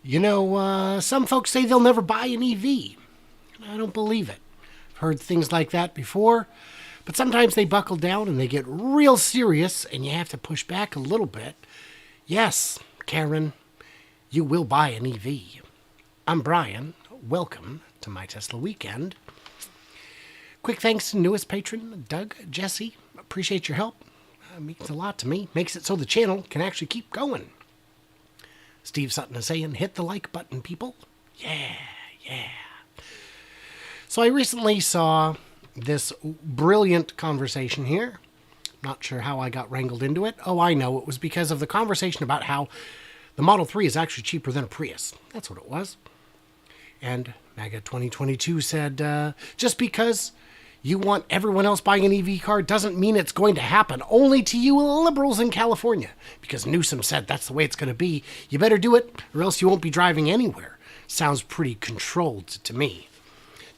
Some folks say they'll never buy an EV. I don't believe it. I've heard things like that before, but sometimes they buckle down and they get real serious and you have to push back a little bit. Yes, Karen, you will buy an EV. I'm Brian. Welcome to my Tesla weekend. Quick thanks to newest patron, Doug Jesse. Appreciate your help. Means a lot to me. Makes it so the channel can actually keep going. Steve Sutton is saying, hit the like button, people. Yeah. So I recently saw this brilliant conversation here. Not sure how I got wrangled into it. Oh, I know. It was because of the conversation about how the Model 3 is actually cheaper than a Prius. That's what it was. And MAGA 2022 said, just because you want everyone else buying an EV car doesn't mean it's going to happen only to you liberals in California. Because Newsom said that's the way it's going to be. You better do it or else you won't be driving anywhere. Sounds pretty controlled to me.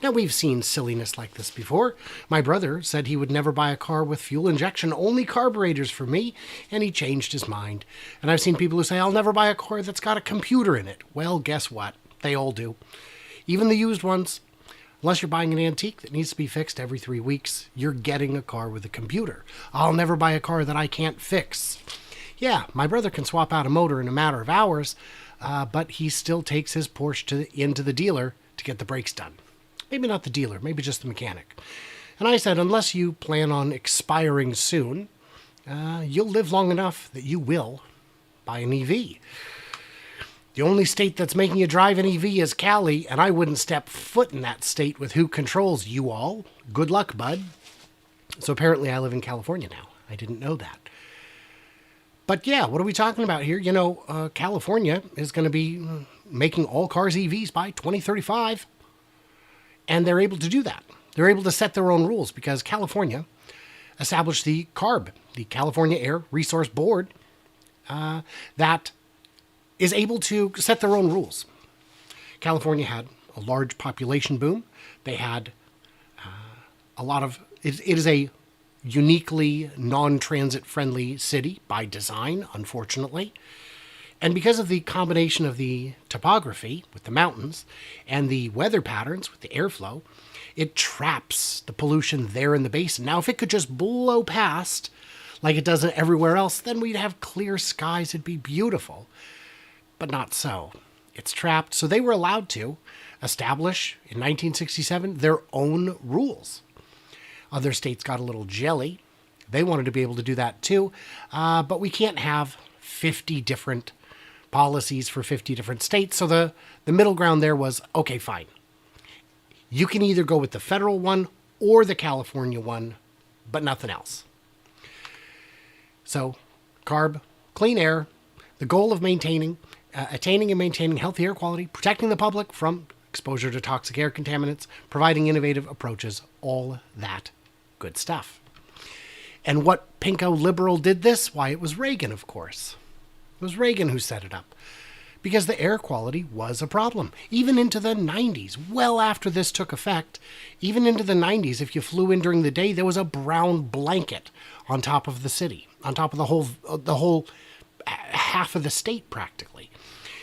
Now, we've seen silliness like this before. My brother said he would never buy a car with fuel injection, only carburetors for me, and he changed his mind. And I've seen people who say, I'll never buy a car that's got a computer in it. Well, guess what? They all do. Even the used ones. Unless you're buying an antique that needs to be fixed every 3 weeks, you're getting a car with a computer. I'll never buy a car that I can't fix. Yeah, my brother can swap out a motor in a matter of hours, but he still takes his Porsche into the dealer to get the brakes done. Maybe not the dealer, maybe just the mechanic. And I said, unless you plan on expiring soon, you'll live long enough that you will buy an EV. The only state that's making you drive an EV is Cali, and I wouldn't step foot in that state with who controls you all. Good luck, bud. So apparently I live in California now. I didn't know that. But yeah, what are we talking about here? California is going to be making all cars EVs by 2035. And they're able to do that. They're able to set their own rules because California established the CARB, the California Air Resource Board, that is able to set their own rules. California had a large population boom. They had it is a uniquely non-transit friendly city by design, unfortunately. And because of the combination of the topography with the mountains and the weather patterns with the airflow, it traps the pollution there in the basin. Now, if it could just blow past like it does everywhere else, then we'd have clear skies. It'd be beautiful. But not so. It's trapped. So they were allowed to establish in 1967 their own rules. Other states got a little jelly. They wanted to be able to do that too. But we can't have 50 different policies for 50 different states. So the middle ground there was, okay, fine. You can either go with the federal one or the California one, but nothing else. So CARB, clean air, the goal of attaining and maintaining healthy air quality, protecting the public from exposure to toxic air contaminants, providing innovative approaches, all that good stuff. And what pinko liberal did this? Why, it was Reagan, of course. It was Reagan who set it up. Because the air quality was a problem. Even into the 90s, well after this took effect, even into the 90s, if you flew in during the day, there was a brown blanket on top of the city, on top of the whole half of the state practically.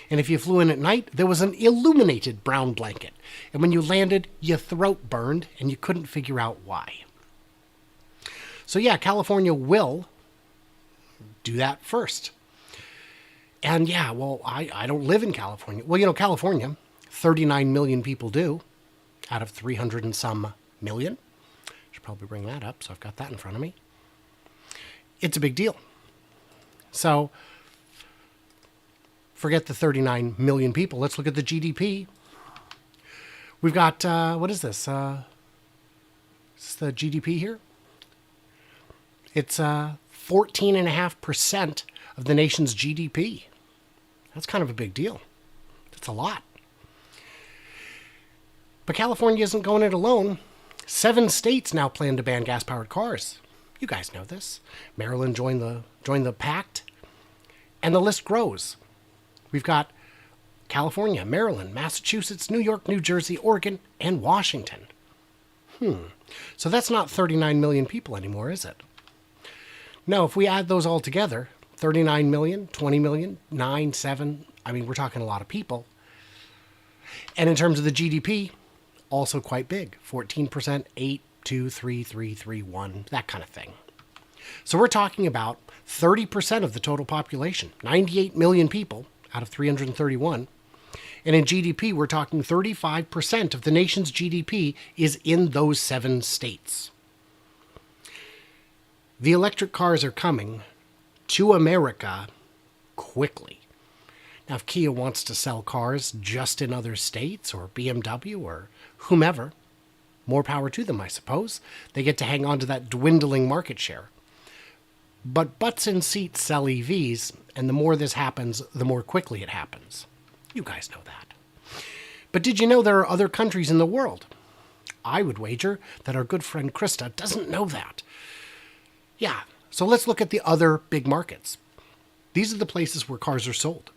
And if you flew in at night, there was an illuminated brown blanket. And when you landed, your throat burned and you couldn't figure out why. So yeah, California will do that first. And yeah, well, I don't live in California. Well, California, 39 million people do out of 300 and some million. Should probably bring that up, so I've got that in front of me. It's a big deal. So forget the 39 million people. Let's look at the GDP. We've got, what is this? Is this the GDP here? It's 14.5% of the nation's GDP. That's kind of a big deal. That's a lot. But California isn't going it alone. 7 states now plan to ban gas-powered cars. You guys know this. Maryland joined the pact, and the list grows. We've got California, Maryland, Massachusetts, New York, New Jersey, Oregon, and Washington. So that's not 39 million people anymore, is it? No, if we add those all together, 39 million, 20 million, 9, 7, I mean, we're talking a lot of people. And in terms of the GDP, also quite big. 14%, 8, 2, 3, 3, 3, 1, that kind of thing. So we're talking about 30% of the total population, 98 million people out of 331. And in GDP, we're talking 35% of the nation's GDP is in those 7 states. The electric cars are coming to America quickly. Now, if Kia wants to sell cars just in other states, or BMW, or whomever, more power to them, I suppose. They get to hang on to that dwindling market share. But butts in seats sell EVs, and the more this happens, the more quickly it happens. You guys know that. But did you know there are other countries in the world? I would wager that our good friend Krista doesn't know that. Yeah, so let's look at the other big markets. These are the places where cars are sold,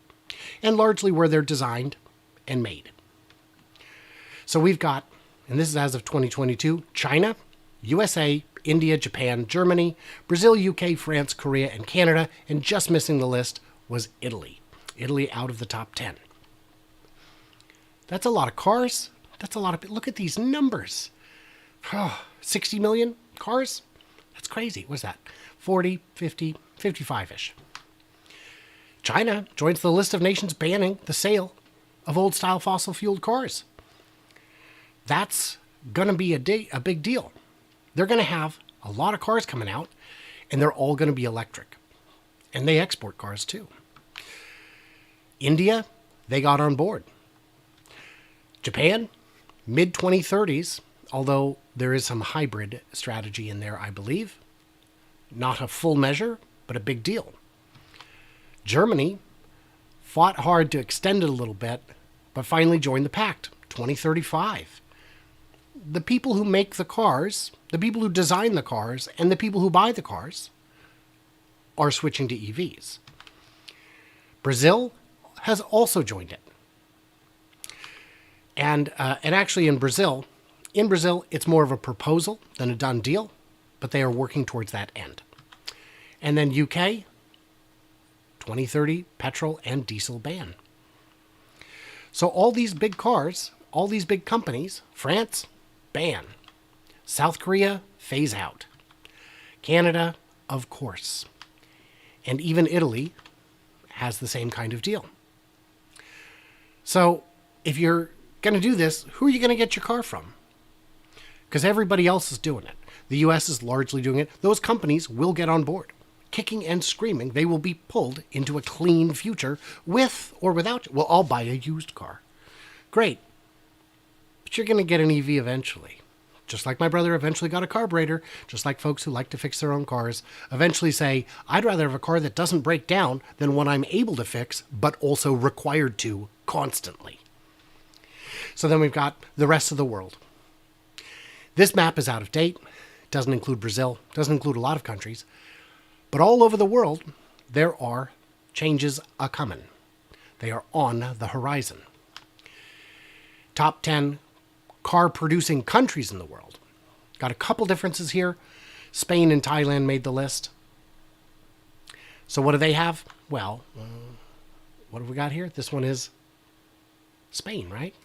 and largely where they're designed and made. So we've got, and this is as of 2022, China, USA, India, Japan, Germany, Brazil, UK, France, Korea, and Canada, and just missing the list was Italy. Italy out of the top 10. That's a lot of cars. That's a lot of... Look at these numbers. 60 million cars? That's crazy. What's that? 40, 50, 55-ish. China joins the list of nations banning the sale of old-style fossil-fueled cars. That's going to be a big deal. They're going to have a lot of cars coming out, and they're all going to be electric. And they export cars, too. India, they got on board. Japan, mid-2030s, although there is some hybrid strategy in there, I believe. Not a full measure, but a big deal. Germany fought hard to extend it a little bit, but finally joined the pact, 2035. The people who make the cars, the people who design the cars, and the people who buy the cars are switching to EVs. Brazil has also joined it. And actually in Brazil, it's more of a proposal than a done deal, but they are working towards that end. And then UK, 2030 petrol and diesel ban. So all these big cars, all these big companies, France, ban. South Korea, phase out. Canada, of course. And even Italy has the same kind of deal. So if you're going to do this, who are you going to get your car from? Because everybody else is doing it. The US is largely doing it. Those companies will get on board. Kicking and screaming, they will be pulled into a clean future with or without. Well, I'll buy a used car. Great. But you're going to get an EV eventually. Just like my brother eventually got a carburetor, just like folks who like to fix their own cars eventually say, I'd rather have a car that doesn't break down than one I'm able to fix, but also required to constantly. So then we've got the rest of the world. This map is out of date. Doesn't include Brazil, doesn't include a lot of countries. But all over the world, there are changes a-coming. They are on the horizon. Top 10 car-producing countries in the world. Got a couple differences here. Spain and Thailand made the list. So what do they have? Well, what have we got here? This one is Spain, right?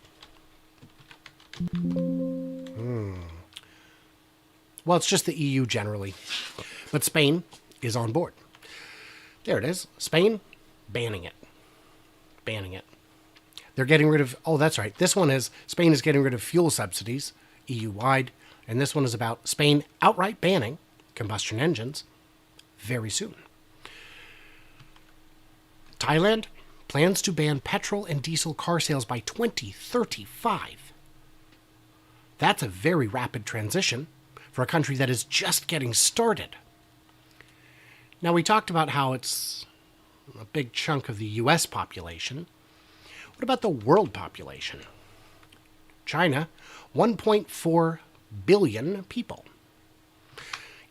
Well, it's just the EU generally. But Spain is on board. There it is. Spain, banning it. Banning it. They're getting rid of... Oh, that's right. This one is... Spain is getting rid of fuel subsidies, EU-wide. And this one is about Spain outright banning combustion engines very soon. Thailand plans to ban petrol and diesel car sales by 2035. That's a very rapid transition for a country that is just getting started. Now, we talked about how it's a big chunk of the U.S. population. What about the world population? China, 1.4 billion people.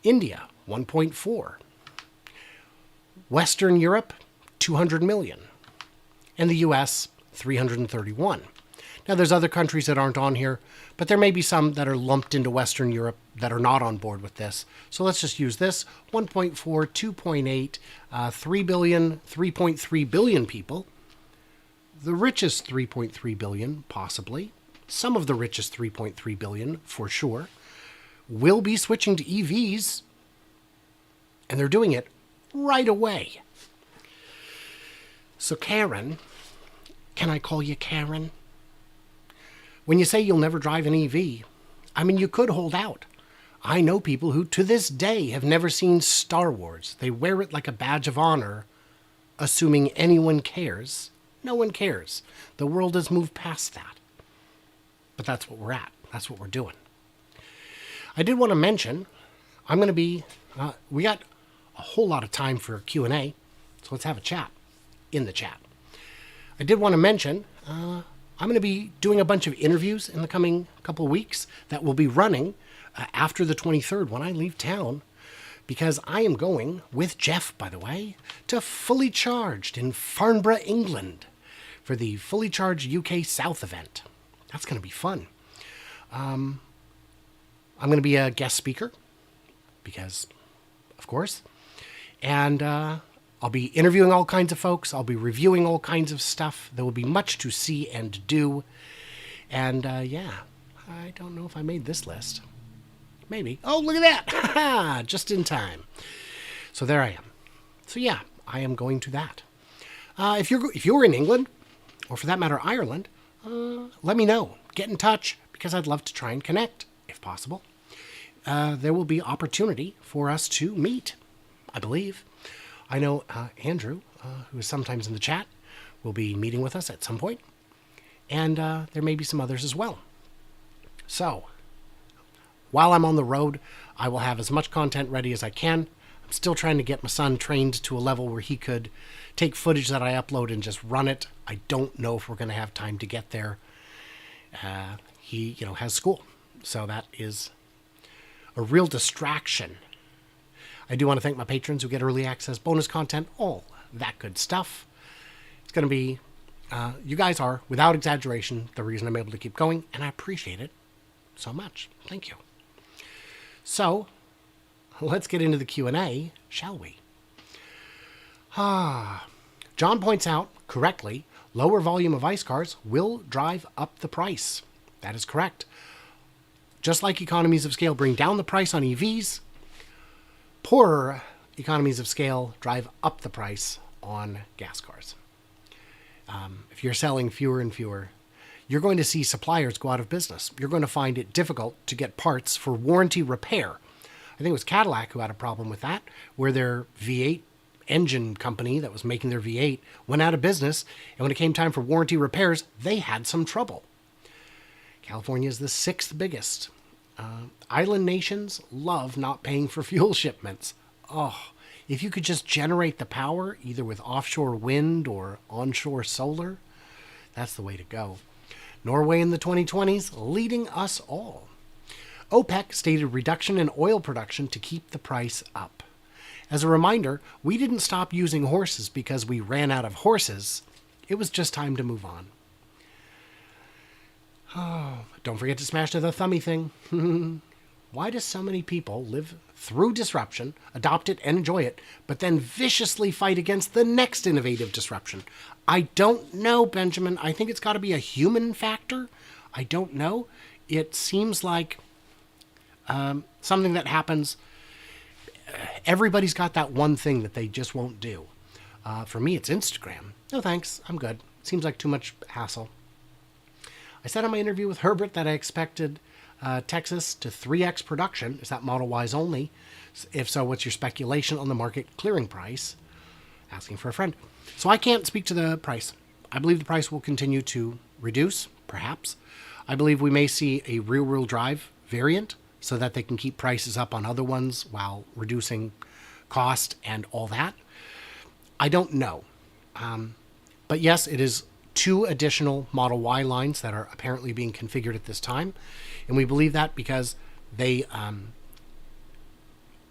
India, 1.4. Western Europe, 200 million. And the U.S., 331. Now, there's other countries that aren't on here, but there may be some that are lumped into Western Europe that are not on board with this. So let's just use this. 1.4, 2.8, 3 billion, 3.3 billion people. the richest 3.3 billion, possibly, some of the richest 3.3 billion for sure, will be switching to EVs, and they're doing it right away. So Karen, can I call you Karen? When you say you'll never drive an EV, I mean, you could hold out. I know people who to this day have never seen Star Wars. They wear it like a badge of honor, assuming anyone cares. No one cares. The world has moved past that. But that's what we're at. That's what we're doing. I did want to mention, I'm going to be, we got a whole lot of time for Q&A, so let's have a chat in the chat. I did want to mention, I'm going to be doing a bunch of interviews in the coming couple of weeks that will be running after the 23rd when I leave town, because I am going, with Jeff, by the way, to Fully Charged in Farnborough, England, for the Fully Charged UK South event. That's going to be fun. I'm going to be a guest speaker, because, of course, and I'll be interviewing all kinds of folks. I'll be reviewing all kinds of stuff. There will be much to see and do. And yeah, I don't know if I made this list. Maybe. Oh, look at that. Just in time. So there I am. So yeah, I am going to that. If you're in England, or for that matter, Ireland, let me know. Get in touch, because I'd love to try and connect, if possible. There will be opportunity for us to meet, I believe. I know Andrew, who is sometimes in the chat, will be meeting with us at some point. And there may be some others as well. So, while I'm on the road, I will have as much content ready as I can. I'm still trying to get my son trained to a level where he could take footage that I upload and just run it. I don't know if we're going to have time to get there. He, has school. So that is a real distraction. I do want to thank my patrons who get early access, bonus content, all that good stuff. It's going to be, you guys are, without exaggeration, the reason I'm able to keep going, and I appreciate it so much. Thank you. So, let's get into the Q&A, shall we? John points out, correctly, lower volume of ICE cars will drive up the price. That is correct. Just like economies of scale bring down the price on EVs, poorer economies of scale drive up the price on gas cars. If you're selling fewer and fewer, you're going to see suppliers go out of business. You're going to find it difficult to get parts for warranty repair. I think it was Cadillac who had a problem with that, where their V8 engine company that was making their V8 went out of business, and when it came time for warranty repairs, they had some trouble. California is the 6th biggest. Island nations love not paying for fuel shipments. Oh, if you could just generate the power, either with offshore wind or onshore solar, that's the way to go. Norway in the 2020s, leading us all. OPEC stated reduction in oil production to keep the price up. As a reminder, we didn't stop using horses because we ran out of horses. It was just time to move on. Oh, don't forget to smash the thummy thing. Why do so many people live through disruption, adopt it and enjoy it, but then viciously fight against the next innovative disruption? I don't know, Benjamin. I think it's got to be a human factor. I don't know. It seems like something that happens. Everybody's got that one thing that they just won't do. For me, it's Instagram. No thanks. I'm good. Seems like too much hassle. I said on my interview with Herbert that I expected Texas to 3x production. Is that Model Ys only? If so, what's your speculation on the market clearing price? Asking for a friend. So I can't speak to the price. I believe the price will continue to reduce, perhaps. I believe we may see a rear-wheel drive variant so that they can keep prices up on other ones while reducing cost and all that. I don't know. But yes, it is 2 additional Model Y lines that are apparently being configured at this time. And we believe that because they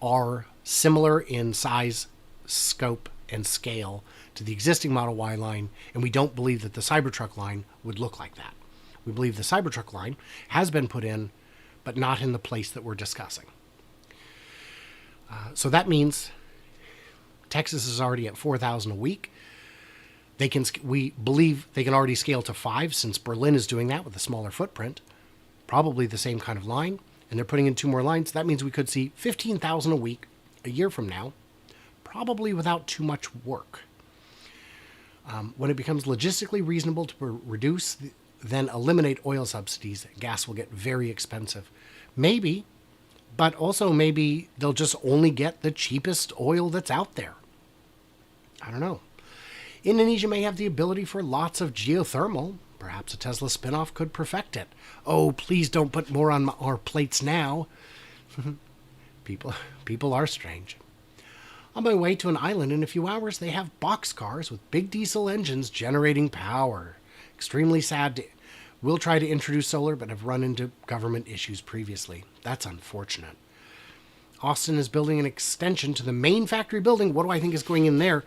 are similar in size, scope, and scale to the existing Model Y line. And we don't believe that the Cybertruck line would look like that. We believe the Cybertruck line has been put in, but not in the place that we're discussing. So that means Texas is already at 4,000 a week. We believe they can already scale to 5 since Berlin is doing that with a smaller footprint. Probably the same kind of line. And they're putting in 2 more lines. That means we could see 15,000 a week a year from now, probably without too much work. When it becomes logistically reasonable to reduce, then eliminate oil subsidies, gas will get very expensive. Maybe, but also maybe they'll just only get the cheapest oil that's out there. I don't know. Indonesia may have the ability for lots of geothermal. Perhaps a Tesla spinoff could perfect it. Oh, please don't put more on our plates now. People are strange. On my way to an island in a few hours, they have boxcars with big diesel engines generating power. Extremely sad. We'll try to introduce solar, but have run into government issues previously. That's unfortunate. Austin is building an extension to the main factory building. What do I think is going in there?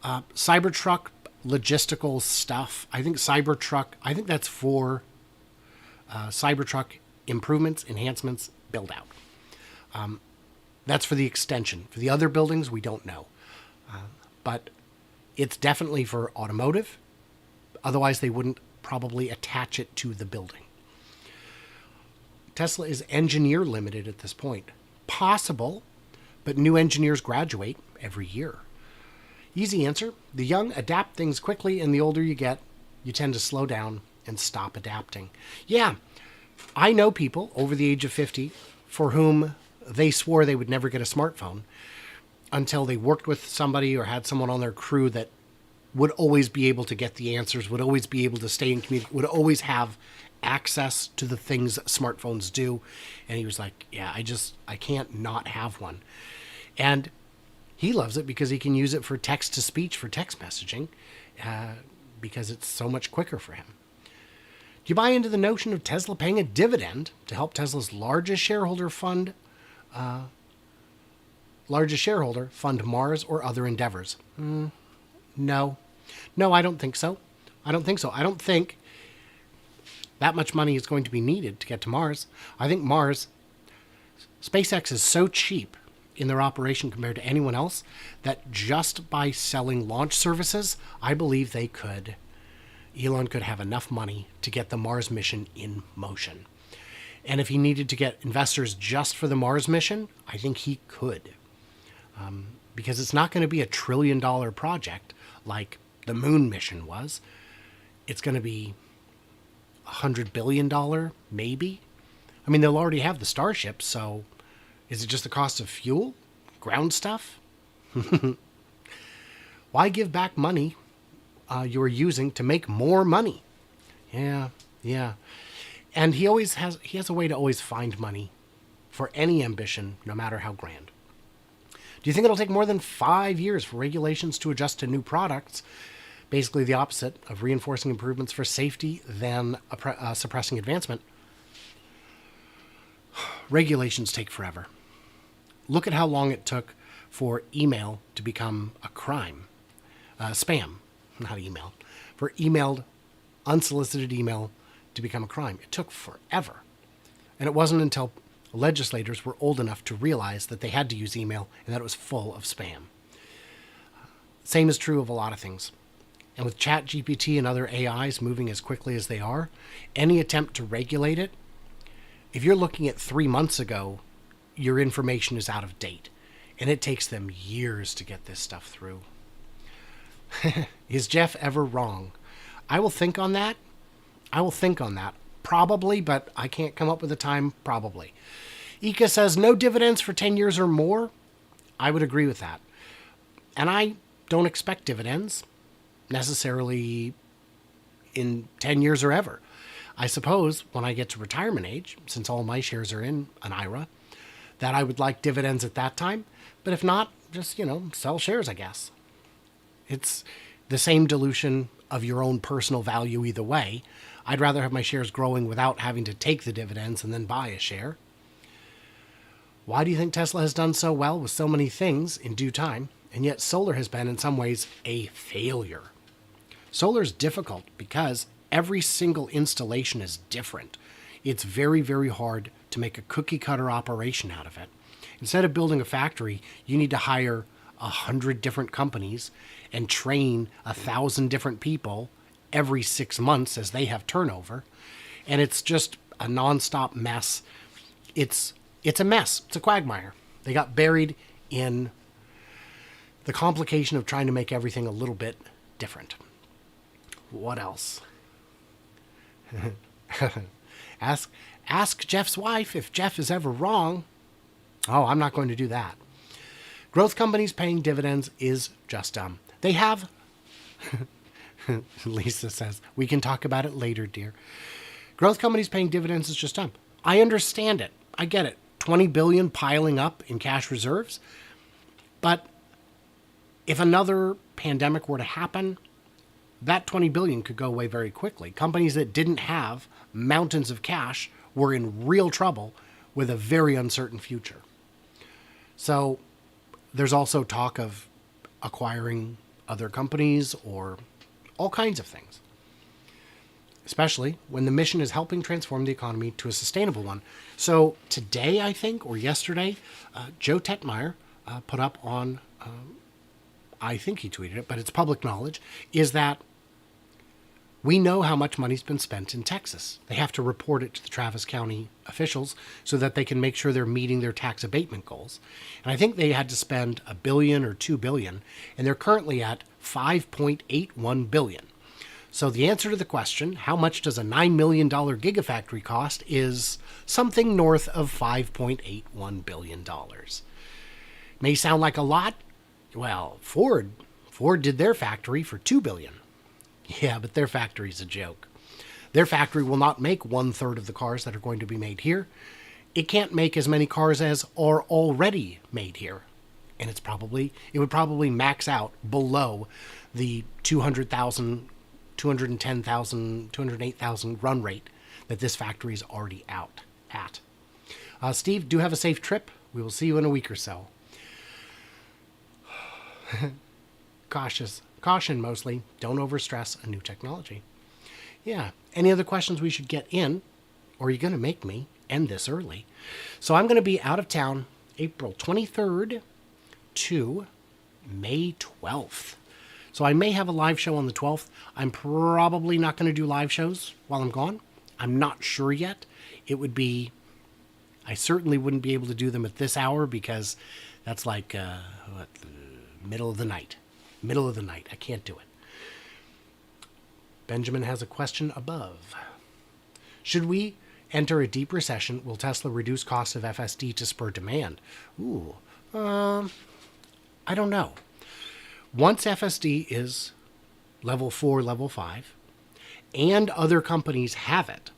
Cybertruck logistical stuff. I think that's for Cybertruck improvements, enhancements, build out. That's for the extension. For the other buildings, we don't know. But it's definitely for automotive. Otherwise, they wouldn't probably attach it to the building. Tesla is engineer limited at this point. Possible, but new engineers graduate every year. Easy answer. The young adapt things quickly, and the older you get, you tend to slow down and stop adapting. Yeah, I know people over the age of 50 for whom they swore they would never get a smartphone until they worked with somebody or had someone on their crew that would always be able to get the answers, would always be able to stay in communication, would always have access to the things smartphones do. And he was like, yeah, I can't not have one. And he loves it because he can use it for text-to-speech, for text messaging, because it's so much quicker for him. Do you buy into the notion of Tesla paying a dividend to help Tesla's largest shareholder fund Mars or other endeavors? No. No, I don't think so. I don't think that much money is going to be needed to get to Mars. I think SpaceX is so cheap in their operation compared to anyone else that just by selling launch services, I believe Elon could have enough money to get the Mars mission in motion. And if he needed to get investors just for the Mars mission, I think he could. Because it's not going to be $1 trillion project like the moon mission was. It's going to be $100 billion, maybe. I mean, they'll already have the Starship, so is it just the cost of fuel? Ground stuff? Why give back money you're using to make more money? Yeah. And he has a way to always find money for any ambition, no matter how grand. Do you think it'll take more than 5 years for regulations to adjust to new products? Basically the opposite of reinforcing improvements for safety than suppressing advancement. Regulations take forever. Look at how long it took for email to become a crime. Spam, not email. For emailed, unsolicited email to become a crime. It took forever. And it wasn't until legislators were old enough to realize that they had to use email and that it was full of spam. Same is true of a lot of things. And with ChatGPT and other AIs moving as quickly as they are, any attempt to regulate it, if you're looking at 3 months ago, your information is out of date. And it takes them years to get this stuff through. Is Jeff ever wrong? I will think on that. Probably, but I can't come up with a time. Probably. Ika says no dividends for 10 years or more. I would agree with that. And I don't expect dividends necessarily in 10 years or ever. I suppose when I get to retirement age, since all my shares are in an IRA, that I would like dividends at that time. But if not, just, sell shares, I guess. It's the same dilution of your own personal value either way. I'd rather have my shares growing without having to take the dividends and then buy a share. Why do you think Tesla has done so well with so many things in due time, and yet solar has been in some ways a failure? Solar is difficult because every single installation is different. It's very, very hard to make a cookie cutter operation out of it. Instead of building a factory, you need to hire 100 different companies and train 1,000 different people every 6 months as they have turnover. And it's just a nonstop mess. It's a mess. It's a quagmire. They got buried in the complication of trying to make everything a little bit different. What else? Ask Jeff's wife if Jeff is ever wrong. Oh, I'm not going to do that. Growth companies paying dividends is just dumb. They have... Lisa says, we can talk about it later, dear. Growth companies paying dividends is just dumb. I understand it. I get it. 20 billion piling up in cash reserves. But if another pandemic were to happen, that 20 billion could go away very quickly. Companies that didn't have mountains of cash were in real trouble with a very uncertain future. So there's also talk of acquiring other companies or all kinds of things, especially when the mission is helping transform the economy to a sustainable one. So today, I think, or yesterday, Joe Tetmeyer put up on, I think he tweeted it, but it's public knowledge, is that we know how much money's been spent in Texas. They have to report it to the Travis County officials so that they can make sure they're meeting their tax abatement goals. And I think they had to spend $1 billion or $2 billion, and they're currently at $5.81 billion. So the answer to the question, how much does a $9 million gigafactory cost, is something north of $5.81 billion. May sound like a lot. Well, Ford did their factory for $2 billion. Yeah, but their factory's a joke. Their factory will not make 1/3 of the cars that are going to be made here. It can't make as many cars as are already made here. And it would probably max out below the 200,000, 210,000, 208,000 run rate that this factory is already out at. Steve, do have a safe trip. We will see you in a week or so. Caution mostly. Don't overstress a new technology. Yeah. Any other questions we should get in? Or are you going to make me end this early? So I'm going to be out of town April 23rd to May 12th. So I may have a live show on the 12th. I'm probably not going to do live shows while I'm gone. I'm not sure yet. I certainly wouldn't be able to do them at this hour because that's like middle of the night. Middle of the night. I can't do it. Benjamin has a question above. Should we enter a deep recession? Will Tesla reduce costs of FSD to spur demand? Ooh. I don't know. Once FSD is level 4, level 5, and other companies have it,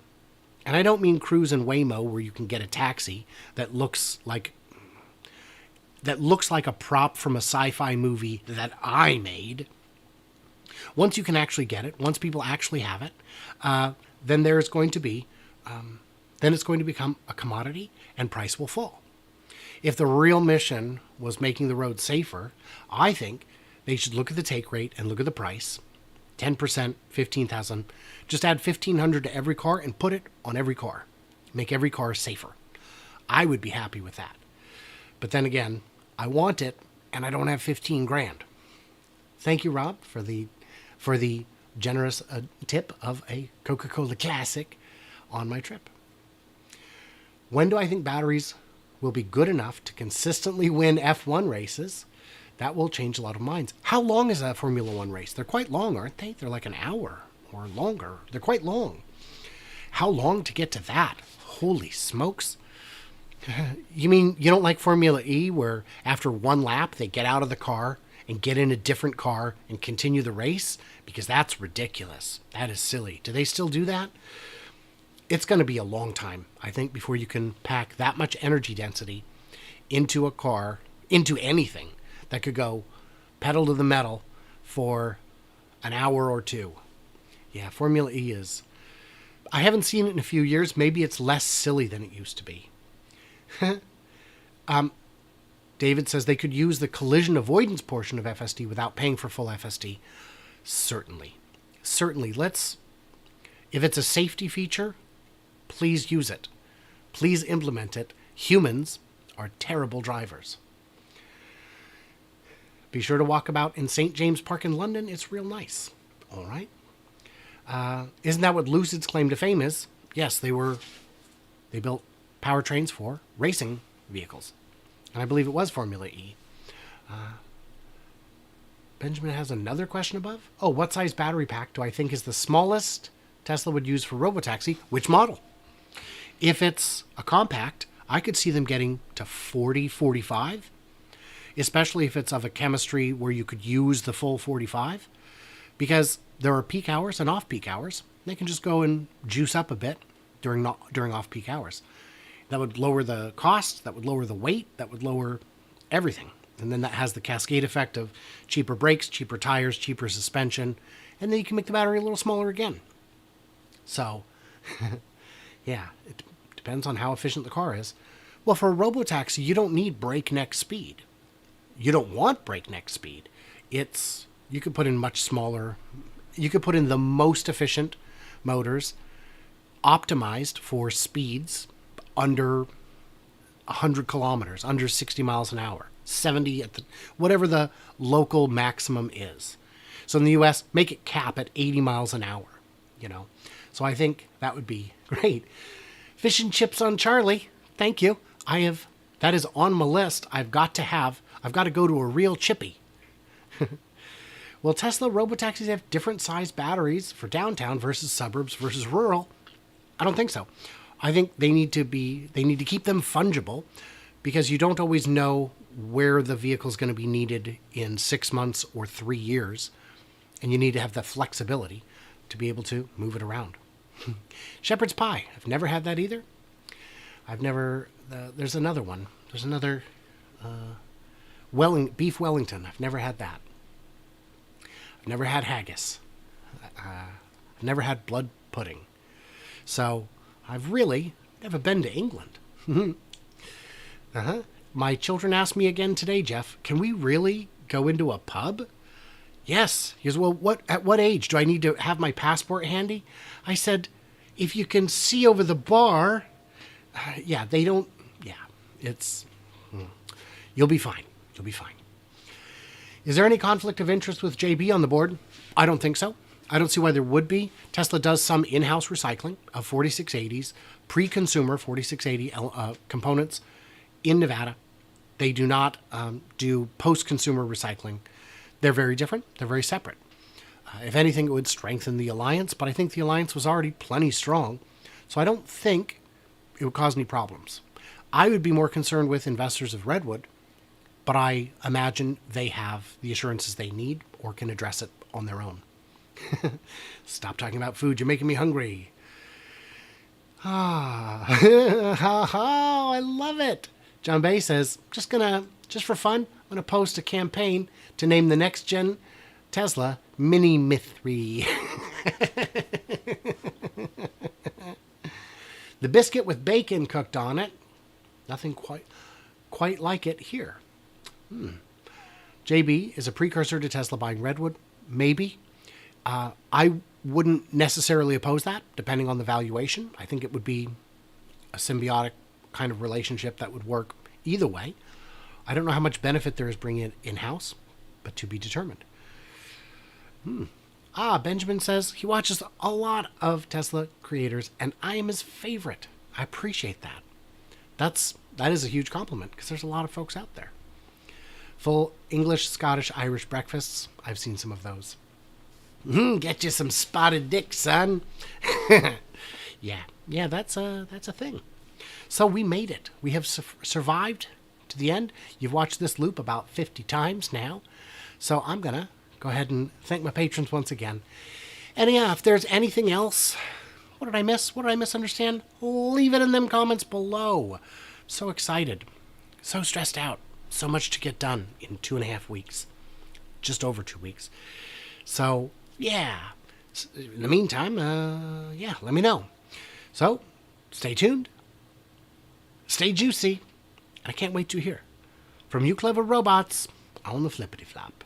and I don't mean Cruise and Waymo where you can get a taxi that looks like a prop from a sci-fi movie that I made. Once you can actually get it, once people actually have it, then there's going to be, then it's going to become a commodity and price will fall. If the real mission was making the road safer, I think they should look at the take rate and look at the price. 10%, 15,000. Just add 1,500 to every car and put it on every car. Make every car safer. I would be happy with that. But then again, I want it and I don't have 15 grand. Thank you, Rob, for the generous tip of a Coca-Cola Classic on my trip. When do I think batteries will be good enough to consistently win F1 races? That will change a lot of minds. How long is a Formula One race? They're quite long, aren't they? They're like an hour or longer. They're quite long. How long to get to that? Holy smokes. You mean you don't like Formula E where after one lap they get out of the car and get in a different car and continue the race? Because that's ridiculous. That is silly. Do they still do that? It's going to be a long time, I think, before you can pack that much energy density into a car, into anything that could go pedal to the metal for an hour or two. Yeah, Formula E is... I haven't seen it in a few years. Maybe it's less silly than it used to be. David says they could use the collision avoidance portion of FSD without paying for full FSD. Certainly. If it's a safety feature, please use it. Please implement it. Humans are terrible drivers. Be sure to walk about in St. James Park in London. It's real nice. All right. Isn't that what Lucid's claim to fame is? Yes, they built powertrains for racing vehicles. And I believe it was Formula E. Benjamin has another question above. Oh, what size battery pack do I think is the smallest Tesla would use for robotaxi? Which model? If it's a compact, I could see them getting to 40, 45, especially if it's of a chemistry where you could use the full 45, because there are peak hours and off-peak hours. They can just go and juice up a bit during off-peak hours. That would lower the cost, that would lower the weight, that would lower everything. And then that has the cascade effect of cheaper brakes, cheaper tires, cheaper suspension, and then you can make the battery a little smaller again. So, yeah, it depends on how efficient the car is. Well, for a robotaxi, you don't need breakneck speed. You don't want breakneck speed. You could put in much smaller, you could put in the most efficient motors optimized for speeds under 100 kilometers, under 60 miles an hour, 70 at whatever the local maximum is. So in the US, make it cap at 80 miles an hour, So I think that would be great. Fish and chips on Charlie. Thank you. That is on my list. I've got to go to a real chippy. Well, Tesla robotaxis have different size batteries for downtown versus suburbs versus rural. I don't think so. I think they need to keep them fungible, because you don't always know where the vehicle is going to be needed in 6 months or 3 years. And you need to have the flexibility to be able to move it around. Shepherd's pie. I've never had that either. There's another one. There's another beef Wellington. I've never had that. I've never had haggis. I've never had blood pudding. So I've really never been to England. My children asked me again today, Jeff, can we really go into a pub? Yes. He goes, well, at what age do I need to have my passport handy? I said, if you can see over the bar, you'll be fine. You'll be fine. Is there any conflict of interest with JB on the board? I don't think so. I don't see why there would be. Tesla does some in-house recycling of 4680s, pre-consumer 4680 components in Nevada. They do not do post-consumer recycling. They're very different. They're very separate. If anything, it would strengthen the alliance, but I think the alliance was already plenty strong, so I don't think it would cause any problems. I would be more concerned with investors of Redwood, but I imagine they have the assurances they need or can address it on their own. Stop talking about food. You're making me hungry. I love it. John Bay says, just for fun, I'm going to post a campaign to name the next gen Tesla Mini Mythri. The biscuit with bacon cooked on it. Nothing quite like it here. JB is a precursor to Tesla buying Redwood. Maybe. I wouldn't necessarily oppose that, depending on the valuation. I think it would be a symbiotic kind of relationship that would work either way. I don't know how much benefit there is bringing it in-house, but to be determined. Benjamin says he watches a lot of Tesla creators, and I am his favorite. I appreciate that. That is a huge compliment, because there's a lot of folks out there. Full English, Scottish, Irish breakfasts. I've seen some of those. Get you some spotted dick, son. Yeah, that's a thing. So we made it. We have survived to the end. You've watched this loop about 50 times now. So I'm going to go ahead and thank my patrons once again. And yeah, if there's anything else, what did I miss? What did I misunderstand? Leave it in them comments below. So excited. So stressed out. So much to get done in 2.5 weeks. Just over 2 weeks. So, yeah. In the meantime, let me know. So, stay tuned. Stay juicy. I can't wait to hear from you clever robots on the flippity flop.